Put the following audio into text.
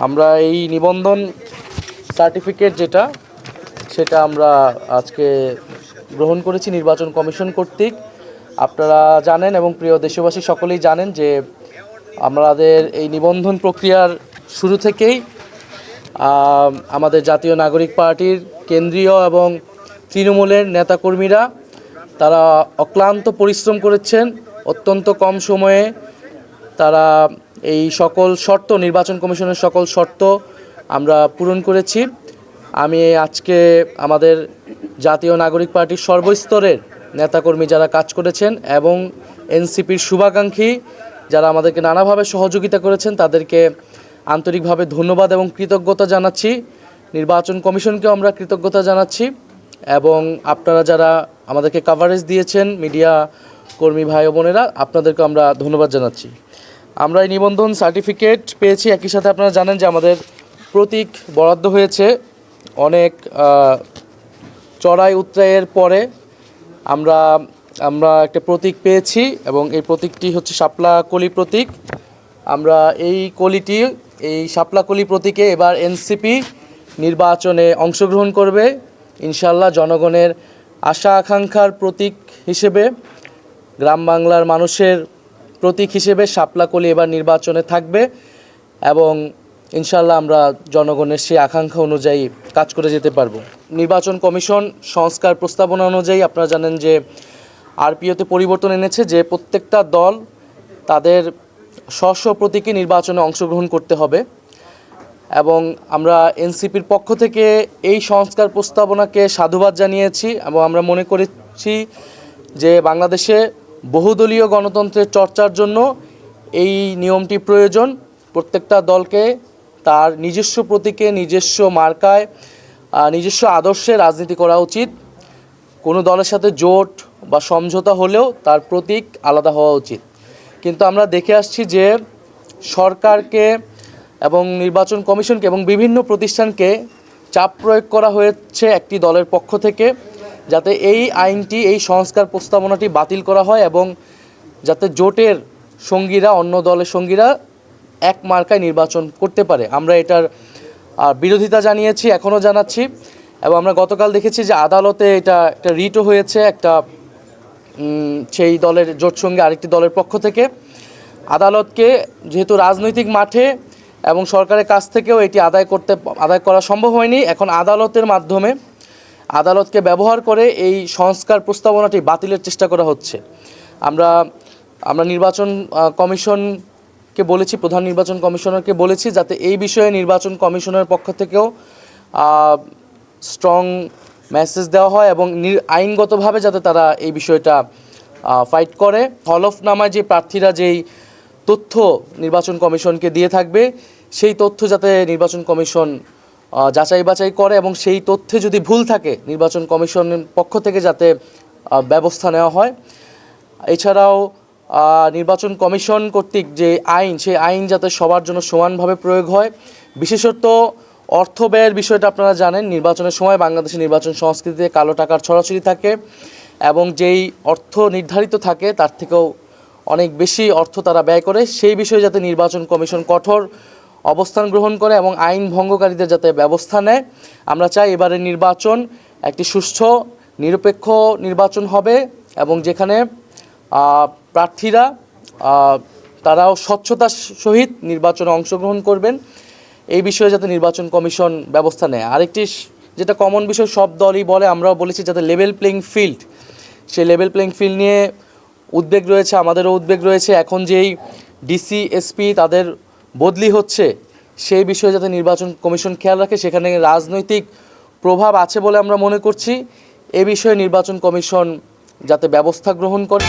আমরা এই নিবন্ধন সার্টিফিকেট সেটা আমরা আজকে গ্রহণ করেছি নির্বাচন কমিশন কর্তৃক। আপনারা জানেন এবং প্রিয় দেশবাসী সকলেই জানেন যে আমাদের এই নিবন্ধন প্রক্রিয়ার শুরু থেকেই আমাদের জাতীয় নাগরিক পার্টির কেন্দ্রীয় এবং তৃণমূলের নেতাকর্মীরা তারা অক্লান্ত পরিশ্রম করেছেন। অত্যন্ত কম সময়ে তারা এই সকল শর্ত, নির্বাচন কমিশনের সকল শর্ত আমরা পূরণ করেছি। আমি আজকে আমাদের জাতীয় নাগরিক পার্টির সর্বস্তরের নেতাকর্মী যারা কাজ করেছেন এবং এনসিপির শুভাকাঙ্ক্ষী যারা আমাদেরকে নানাভাবে সহযোগিতা করেছেন তাদেরকে আন্তরিকভাবে ধন্যবাদ এবং কৃতজ্ঞতা জানাচ্ছি। নির্বাচন কমিশনকেও আমরা কৃতজ্ঞতা জানাচ্ছি এবং আপনারা যারা আমাদেরকে কাভারেজ দিয়েছেন, মিডিয়া কর্মী ভাই বোনেরা, আপনাদেরকে আমরা ধন্যবাদ জানাচ্ছি। আমরা এই নিবন্ধন সার্টিফিকেট পেয়েছি। একই সাথে আপনারা জানেন যে আমাদের প্রতীক বরাদ্দ হয়েছে। অনেক চড়াই উতরাইয়ের পরে আমরা একটা প্রতীক পেয়েছি এবং এই প্রতীকটি হচ্ছে শাপলা কলি প্রতীক। আমরা এই শাপলা কলি প্রতীকে এবার এনসিপি নির্বাচনে অংশগ্রহণ করবে ইনশাল্লাহ। জনগণের আশা আকাঙ্ক্ষার প্রতীক হিসেবে, গ্রাম বাংলার মানুষের প্রতীক হিসেবে শাপলা কলি এবার নির্বাচনে থাকবে এবং ইনশাল্লাহ আমরা জনগণের সেই আকাঙ্ক্ষা অনুযায়ী কাজ করে যেতে পারবো। নির্বাচন কমিশন সংস্কার প্রস্তাবনা অনুযায়ী আপনারা জানেন যে আরপিওতে পরিবর্তন এনেছে যে প্রত্যেকটা দল তাদের স্ব প্রতীকে নির্বাচনে অংশগ্রহণ করতে হবে এবং আমরা এনসিপির পক্ষ থেকে এই সংস্কার প্রস্তাবনাকে সাধুবাদ জানিয়েছি এবং আমরা মনে করেছি যে বাংলাদেশে বহুদলীয় গণতন্ত্রের চর্চার জন্য এই নিয়মটি প্রয়োজন। প্রত্যেকটা দলকে তার নিজস্ব প্রতীকে, নিজস্ব মার্কায়, নিজস্ব আদর্শে রাজনীতি করা উচিত। কোনো দলের সাথে জোট বা সমঝোতা হলেও তার প্রতীক আলাদা হওয়া উচিত। কিন্তু আমরা দেখে আসছি যে সরকারকে এবং নির্বাচন কমিশনকে এবং বিভিন্ন প্রতিষ্ঠানকে চাপ প্রয়োগ করা হয়েছে একটি দলের পক্ষ থেকে যাতে এই আইনটি, এই সংস্কার প্রস্তাবনাটি বাতিল করা হয় এবং যাতে জোটের সঙ্গীরা, অন্য দলের সঙ্গীরা এক মার্কায় নির্বাচন করতে পারে। আমরা এটার বিরোধিতা জানিয়েছি, এখনও জানাচ্ছি এবং আমরা গতকাল দেখেছি যে আদালতে এটা একটা রিটও হয়েছে সেই দলের জোট সঙ্গে আরেকটি দলের পক্ষ থেকে। আদালতকে যেহেতু রাজনৈতিক মাঠে এবং সরকারের কাছ থেকেও এটি আদায় করা সম্ভব হয়নি, এখন আদালতের মাধ্যমে আদালতকে ব্যবহার করে এই সংস্কার প্রস্তাবনাটি বাতিলের চেষ্টা করা হচ্ছে। আমরা নির্বাচন কমিশনকে বলেছি, প্রধান নির্বাচন কমিশনারকে বলেছি যাতে এই বিষয়ে নির্বাচন কমিশনের পক্ষ থেকেও স্ট্রং মেসেজ দেওয়া হয় এবং আইনগতভাবে যাতে তারা এই বিষয়টা ফাইট করে। হলফনামায় যে প্রার্থীরা যেই তথ্য নির্বাচন কমিশনকে দিয়ে থাকবে সেই তথ্য যাতে নির্বাচন কমিশন যাচাই বাছাই করে এবং সেই তথ্যে যদি ভুল থাকে নির্বাচন কমিশনের পক্ষ থেকে যাতে ব্যবস্থা নেওয়া হয়। এছাড়াও নির্বাচন কমিশন কর্তৃক যে আইন, সেই আইন যাতে সবার জন্য সমানভাবে প্রয়োগ হয়। বিশেষত অর্থ ব্যয়ের বিষয়টা আপনারা জানেন, নির্বাচনের সময় বাংলাদেশের নির্বাচন সংস্কৃতিতে কালো টাকার ছড়াছড়ি থাকে এবং যেই অর্থ নির্ধারিত থাকে তার থেকেও অনেক বেশি অর্থ তারা ব্যয় করে। সেই বিষয়ে যাতে নির্বাচন কমিশন কঠোর অবস্থান গ্রহণ করে এবং আইন ভঙ্গকারীদের যাতে ব্যবস্থা নেয়। আমরা চাই এবারের নির্বাচন একটি সুষ্ঠু নিরপেক্ষ নির্বাচন হবে এবং যেখানে প্রার্থীরা তারাও স্বচ্ছতার সহিত নির্বাচনে অংশগ্রহণ করবেন, এই বিষয়ে যাতে নির্বাচন কমিশন ব্যবস্থা নেয়। আরেকটি যেটা কমন বিষয়, সব দলই বলে, আমরাও বলেছি যাতে লেভেল প্লেইং ফিল্ড, সেই লেভেল প্লেইং ফিল্ড নিয়ে উদ্বেগ রয়েছে, আমাদেরও উদ্বেগ রয়েছে। এখন যেই ডিসি, এসপি তাদের বদলি হচ্ছে সেই বিষয়ে যাতে নির্বাচন কমিশন খেয়াল রাখে, সেখানে রাজনৈতিক প্রভাব আছে বলে আমরা মনে করছি। এ বিষয়ে নির্বাচন কমিশন যাতে ব্যবস্থা গ্রহণ করে।